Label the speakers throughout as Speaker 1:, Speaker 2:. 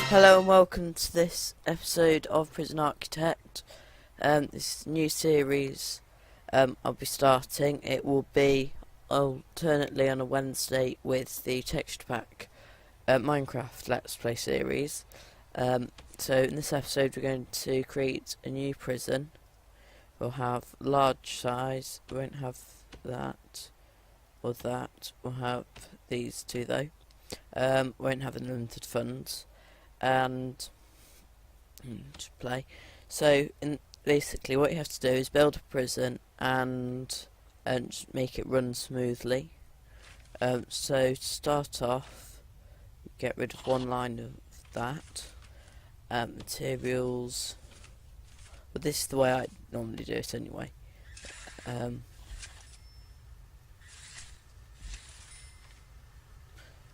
Speaker 1: Hello and welcome to this episode of Prison Architect. This new series I'll be starting. It will be alternately on a Wednesday with the Texture Pack Minecraft Let's Play series. So in this episode we're going to create a new prison. We'll have large size, we won't have that or that, we'll have these two though. Won't have unlimited funds. And to play. So basically what you have to do is build a prison and make it run smoothly. So to start off, get rid of one line of that. Materials. But this is the way I normally do it anyway.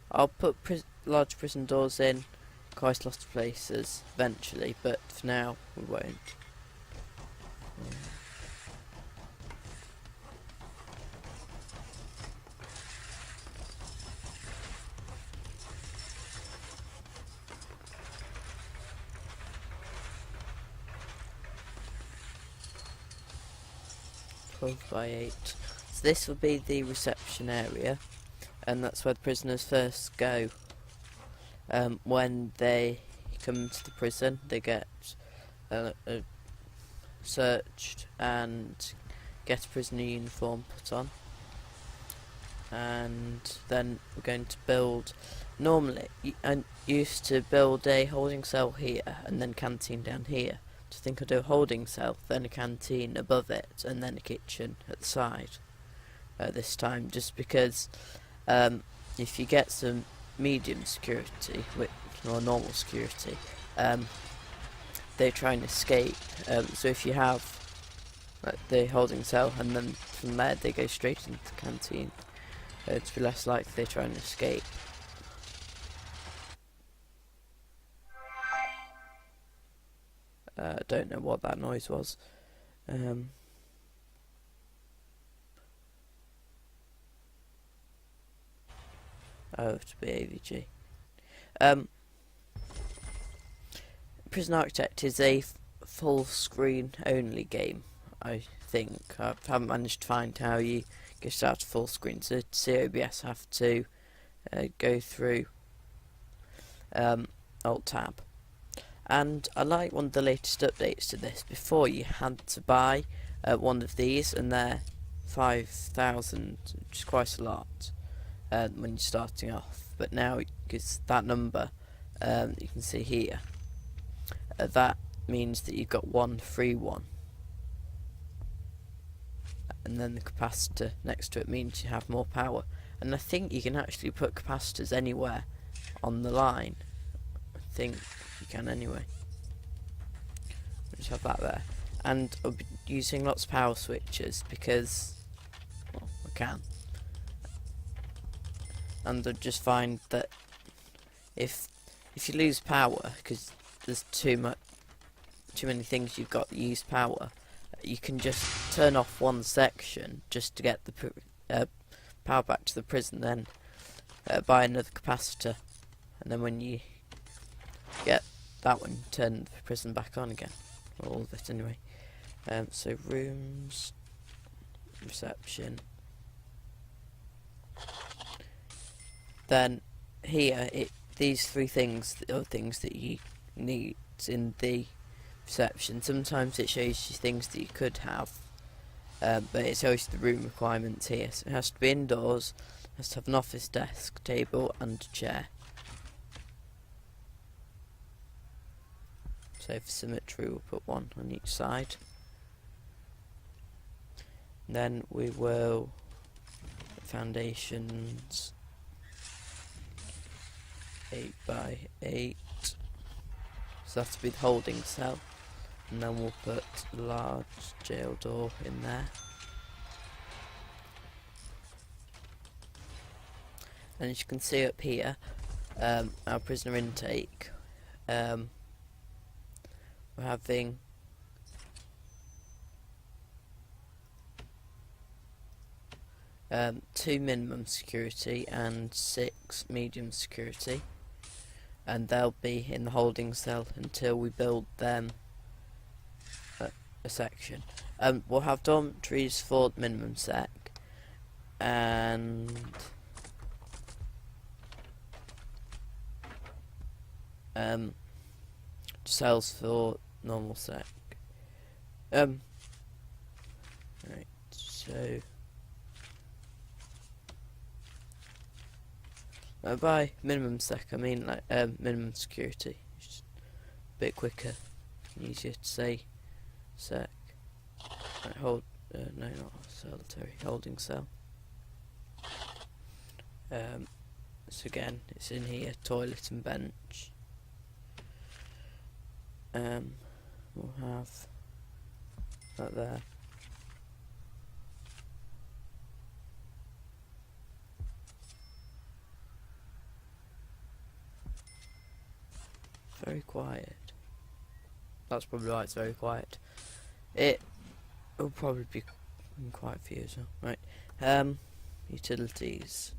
Speaker 1: I'll put large prison doors in quite a lot of places eventually, but for now we won't. By 8. So this will be the reception area, and that's where the prisoners first go. When they come to the prison, they get searched and get a prisoner uniform put on, and then we're going to build. Normally, I used to build a holding cell here and then canteen down here. I think I'll do a holding cell, then a canteen above it, and then a kitchen at the side. This time, just because if you get some medium security, or normal security, they try and escape. So if you have the holding cell and then from there they go straight into the canteen, to be less likely they try and escape. I don't know what that noise was. Oh, to be AVG. Prison Architect is a full screen only game, I think. I haven't managed to find how you get out of full screen, so to see OBS I have to go through Alt Tab. And I like one of the latest updates to this. Before you had to buy one of these, and they're 5,000, which is quite a lot when you're starting off. But now it gives that number you can see here. That means that you've got one free one, and then the capacitor next to it means you have more power. And I think you can actually put capacitors anywhere on the line. I think you can anyway. Just have that there, and I'll be using lots of power switches because, well, I can. And I just find that if you lose power because there's too many things you've got that use power, you can just turn off one section just to get the power back to the prison, then buy another capacitor, and then when you get that one, turn the prison back on again, or all of it anyway. So rooms, reception. Then here, these three things are things that you need in the reception. Sometimes it shows you things that you could have, but it shows the room requirements here. So it has to be indoors, it has to have an office desk, table and a chair. So for symmetry we'll put one on each side. And then we will foundations 8 by 8. So that's to be the holding cell. And then we'll put a large jail door in there. And as you can see up here, our prisoner intake, we're having 2 minimum security and 6 medium security, and they'll be in the holding cell until we build them a section. We'll have dormitories for the minimum sec, and cells for normal sec. Right, so by minimum sec I mean like minimum security. It's just a bit quicker and easier to say sec. Right, hold no, not solitary, holding cell. So again, it's in here, toilet and bench. We'll have that there. Very quiet. That's probably why it's very quiet. It will probably be quiet for you as well. Right. Utilities.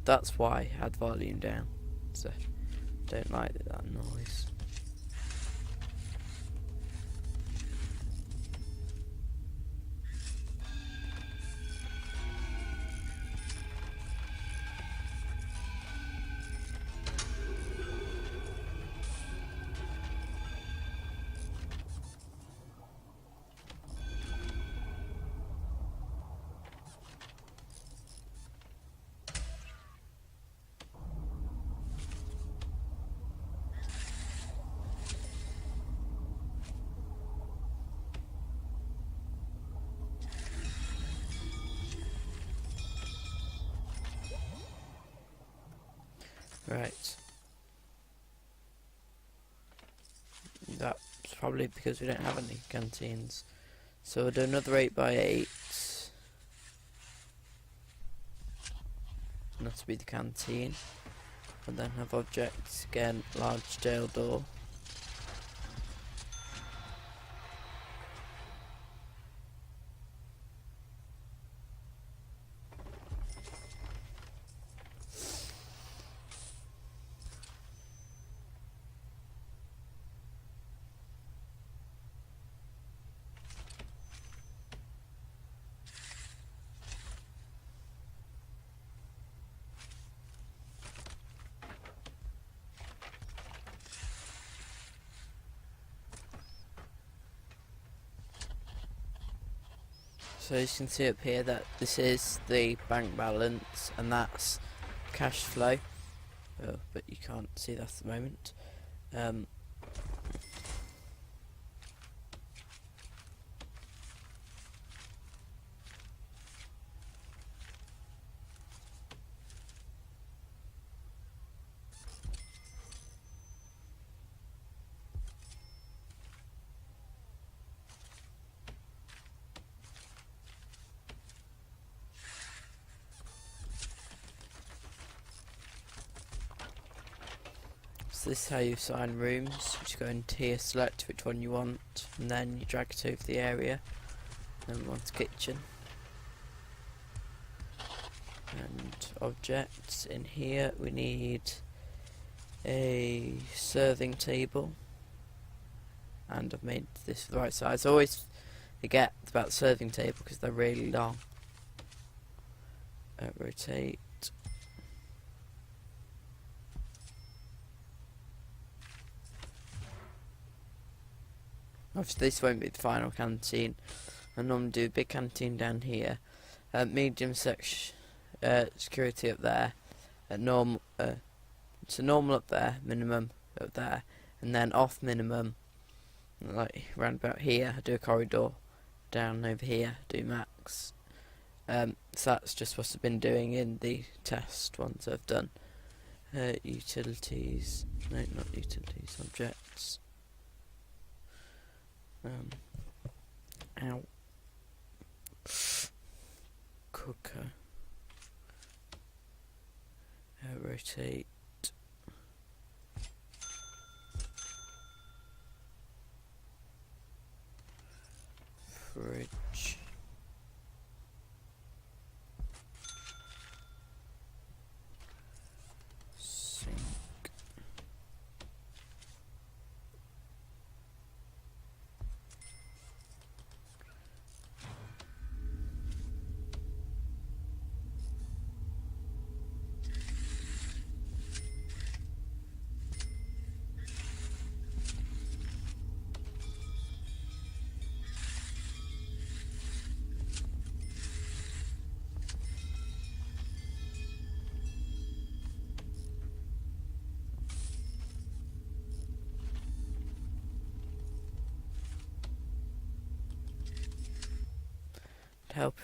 Speaker 1: That's why I had volume down. So don't like that noise. Right. That's probably because we don't have any canteens. So we'll do another 8x8. And that'll be the canteen. And then have objects again, large jail door. So as you can see up here that this is the bank balance and that's cash flow, but you can't see that at the moment. So this is how you assign rooms. You just go into here, select which one you want, and then you drag it over the area. Then we want a kitchen. And objects. In here we need a serving table. And I've made this the right size. I always forget about the serving table because they're really long. Rotate. Obviously this won't be the final canteen. I normally do a big canteen down here. Medium security up there. Normal, so normal up there, minimum up there, and then off minimum, like round about here, I do a corridor. Down over here, do max. So that's just what I've been doing in the test ones I've done. Utilities, no, not utilities, objects. Ow. Cooker. Rotate. Fridge.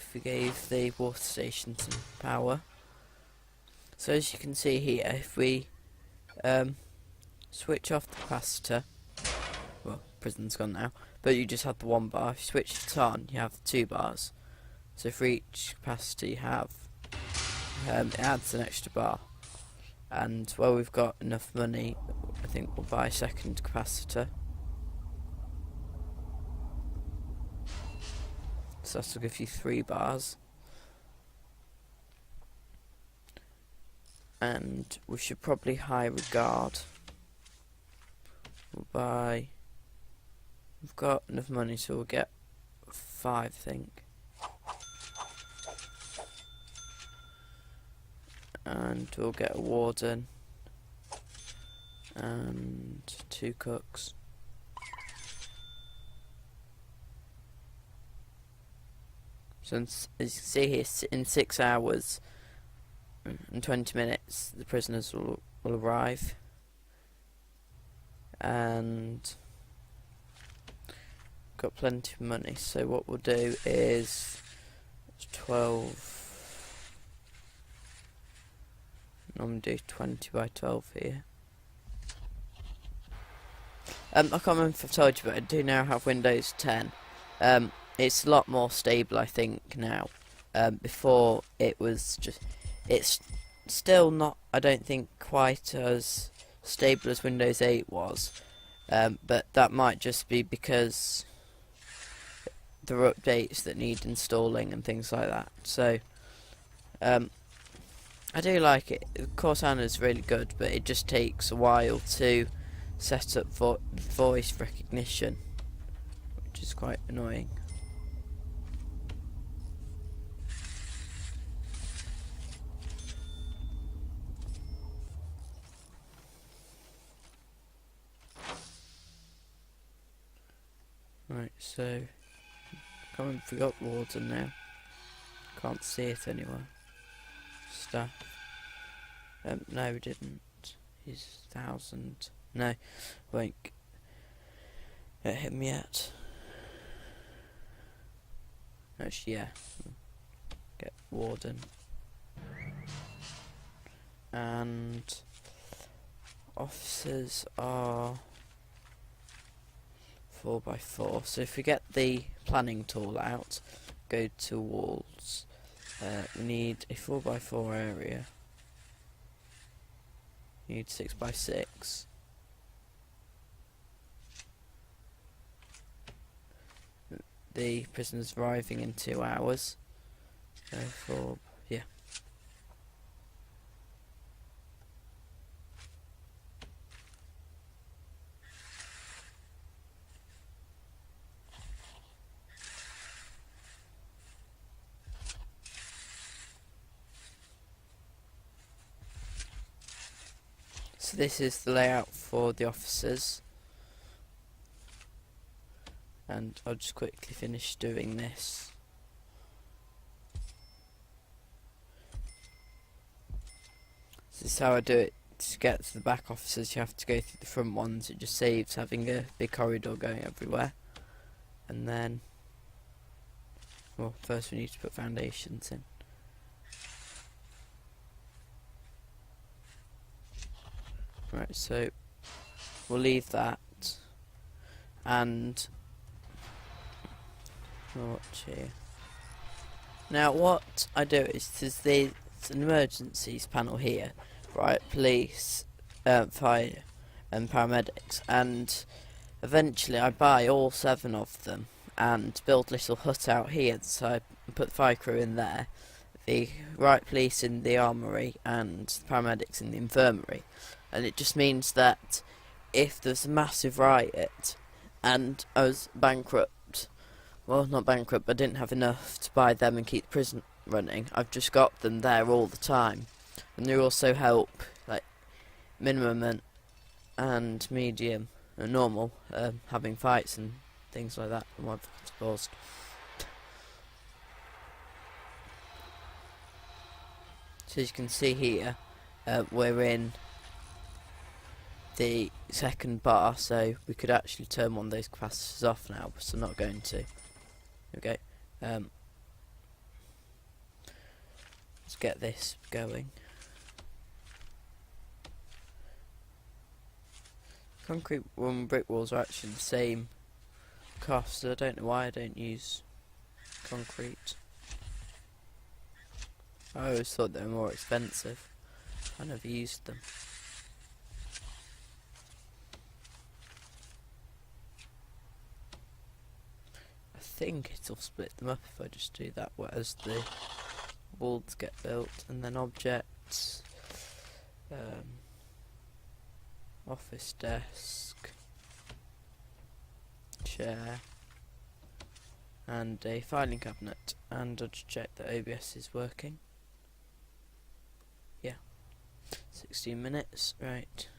Speaker 1: if we gave the water station some power. So as you can see here, if we switch off the capacitor, well, prison's gone now, but you just have the 1 bar. If you switch it on, you have the 2 bars. So for each capacitor you have, it adds an extra bar. And while we've got enough money, I think we'll buy a second capacitor. So that'll give you 3 bars. And we should probably hire a guard. We'll buy... We've got enough money, so we'll get 5, I think. And we'll get a warden. And 2 cooks. So as you can see here, in 6 hours and 20 minutes, the prisoners will arrive. And got plenty of money, so what we'll do is 12. Normally do 20 by 12 here. I can't remember if I've told you, but I do now have Windows 10. It's a lot more stable, I think, now. Before it was just, it's still not, I don't think, quite as stable as Windows 8 was. But that might just be because there are updates that need installing and things like that. So I do like it. Cortana is really good, but it just takes a while to set up voice recognition, which is quite annoying. Right, so can't remember if we got warden now. Can't see it anywhere. Staff. No, we didn't. He's 1,000. No, won't get him yet. Actually, yeah. Get warden. And officers are 4x4. So if we get the planning tool out, go to walls, we need a 4x4 area. You need 6x6. The prisoners arriving in 2 hours. Therefore, yeah. So this is the layout for the officers, and I'll just quickly finish doing this. This is how I do it. To get to the back officers, you have to go through the front ones. It just saves having a big corridor going everywhere. And then, well, first we need to put foundations in. Right, so we'll leave that, and watch here. Now what I do is there's an emergencies panel here, right? Police, fire, and paramedics, and eventually I buy all 7 of them and build a little hut out here. So I put the fire crew in there, the riot police in the armory, and the paramedics in the infirmary. And it just means that if there's a massive riot and I was bankrupt, well, not bankrupt, but I didn't have enough to buy them and keep the prison running, I've just got them there all the time. And they also help, like, minimum and medium and normal, having fights and things like that, and what I've caused. So as you can see here, we're in the second bar, so we could actually turn one of those capacitors off now, but I'm not going to. Okay. get this going. Concrete and brick walls are actually the same cost, so I don't know why I don't use concrete. I always thought they were more expensive. I never used them. I think it'll split them up if I just do that as the walls get built, and then objects, office desk, chair, and a filing cabinet, and I'll just check that OBS is working. Yeah, 16 minutes, right.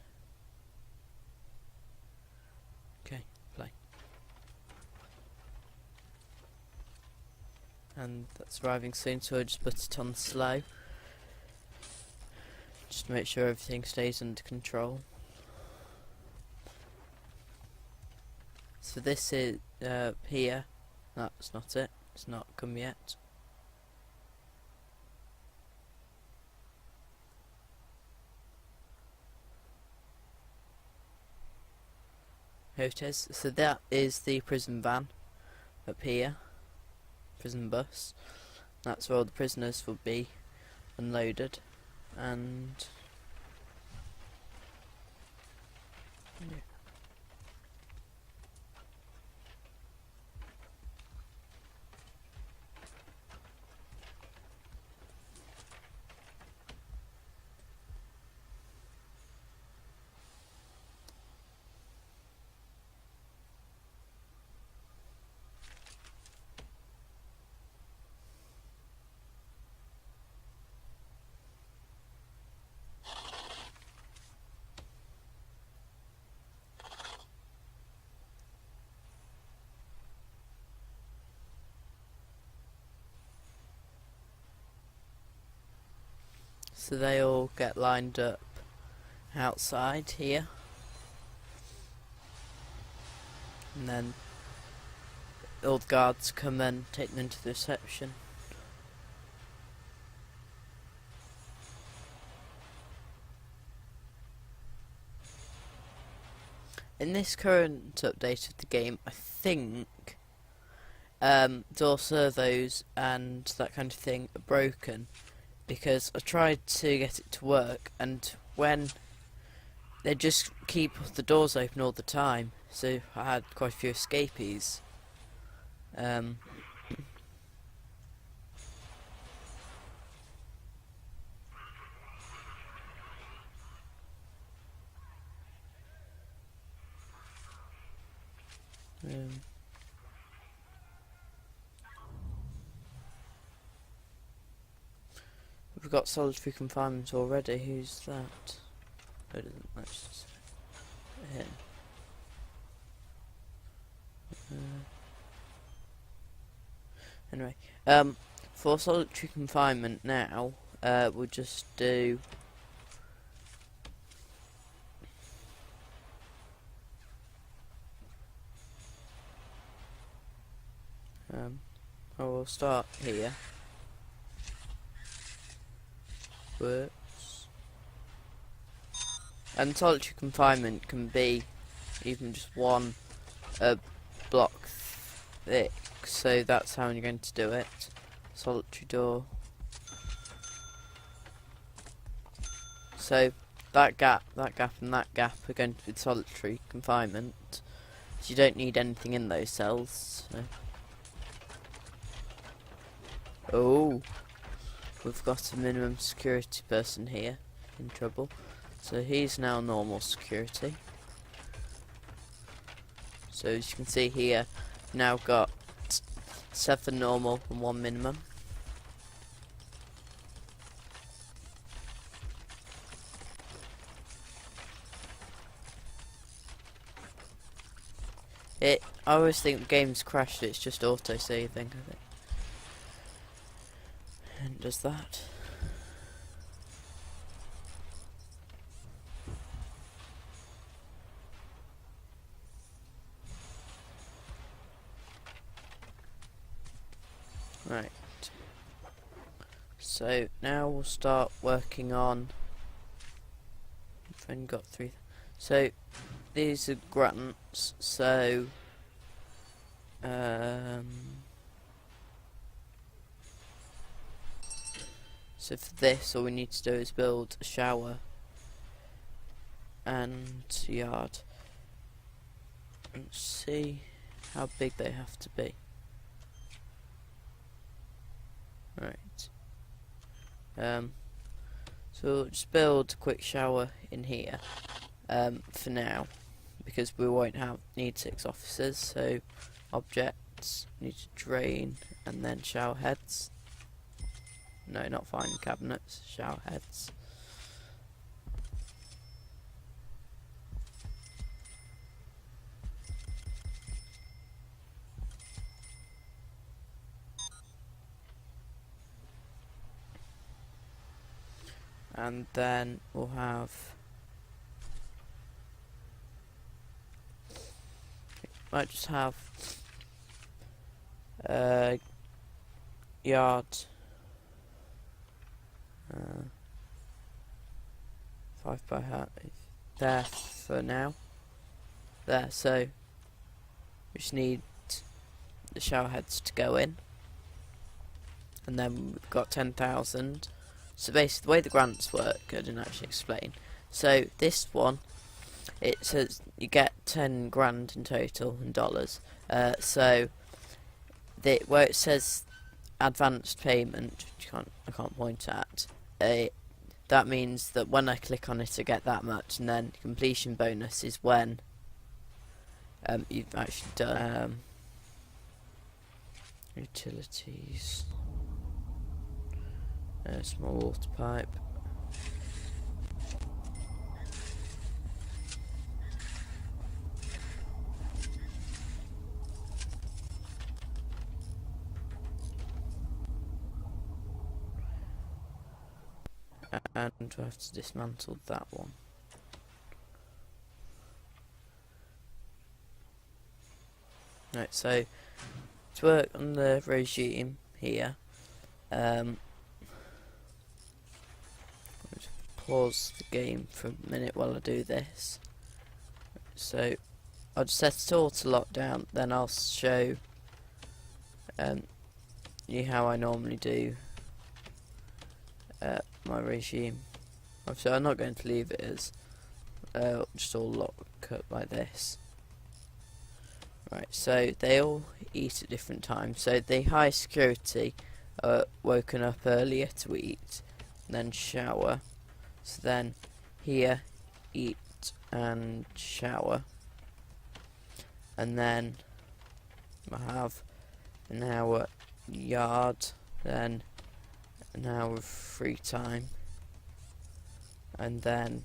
Speaker 1: Okay, play. And that's arriving soon, so I'll just put it on slow, just to make sure everything stays under control. So this is here. That's not it. It's not come yet. Here it is. So that is the prison van up here. Prison bus. That's where all the prisoners will be unloaded. And yeah. So they all get lined up outside here, and then all the guards come and take them to the reception. In this current update of the game, I think door servos and that kind of thing are broken, because I tried to get it to work, and when they just keep the doors open all the time, so I had quite a few escapees. We've got solitary confinement already. Who's that? Oh, it doesn't. That's just him. Anyway, for solitary confinement now, we'll just do I will start here. Works. And solitary confinement can be even just one block thick, so that's how you're going to do it. Solitary door. So that gap, and that gap are going to be solitary confinement. So you don't need anything in those cells. So. Oh, we've got a minimum security person here in trouble. So he's now normal security. So as you can see here, now got 7 normal and 1 minimum. I always think the game's crashed, it's just auto-saving, I think. And does that. Right. So now we'll start working on. I've only got 3. So these are grants. So so for this, all we need to do is build a shower and yard. Let's see how big they have to be. Right. So we'll just build a quick shower in here for now, because we won't need 6 officers. So objects, need to drain, and then shower heads. No, not filing cabinets, shower heads. And then we'll have might just have yard 5 by there for now. There, so we just need the shower heads to go in, and then we've got 10,000. So basically the way the grants work, I didn't actually explain. So this one, it says you get 10 grand in total in dollars. So where it says advanced payment, which I can't point at, that means that when I click on it I get that much, and then completion bonus is when you've actually done utilities. Small water pipe. And we have to dismantle that one. Right, so to work on the regime here, pause the game for a minute while I do this. So I'll just set it all to lockdown, then I'll show you how I normally do my regime. Obviously I'm not going to leave it as just all lock up like this. Right, so they all eat at different times. So the high security are woken up earlier to eat, and then shower. So then here, eat and shower, and then I have an hour yard, then an hour of free time, and then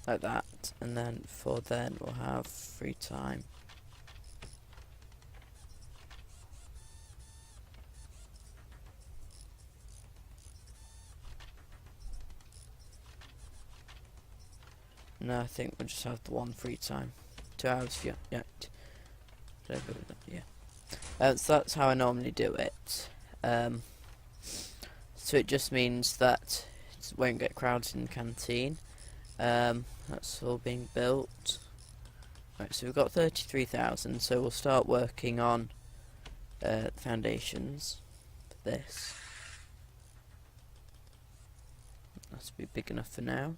Speaker 1: like that, and then for then we'll have free time. No, I think we'll just have the one free time. 2 hours, yeah. So that's how I normally do it. So it just means that it won't get crowded in the canteen. That's all being built. Right, so we've got 33,000, so we'll start working on foundations for this. That's be big enough for now,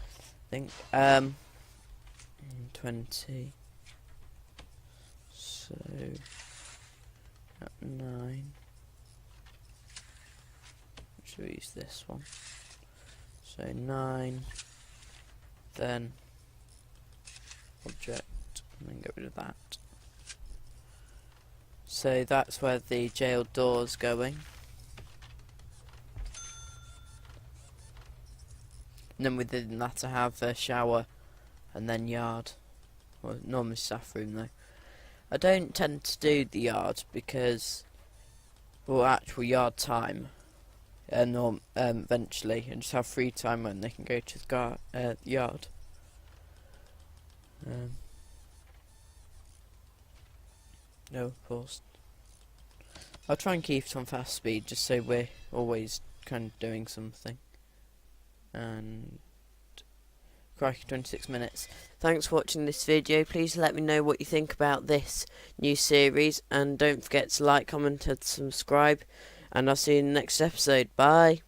Speaker 1: I think. 20. So at 9. Should we use this one? So 9, then object, and then get rid of that. So that's where the jail door's going. And then within that I have a shower and then yard. Well, normally staff room though. I don't tend to do the yard because, well, actual yard time, eventually, and just have free time when they can go to the yard. No, of course. I'll try and keep it on fast speed just so we're always kind of doing something. And crikey, 26 minutes. Thanks for watching this video. Please let me know what you think about this new series, and don't forget to like, comment and subscribe, and I'll see you in the next episode. Bye.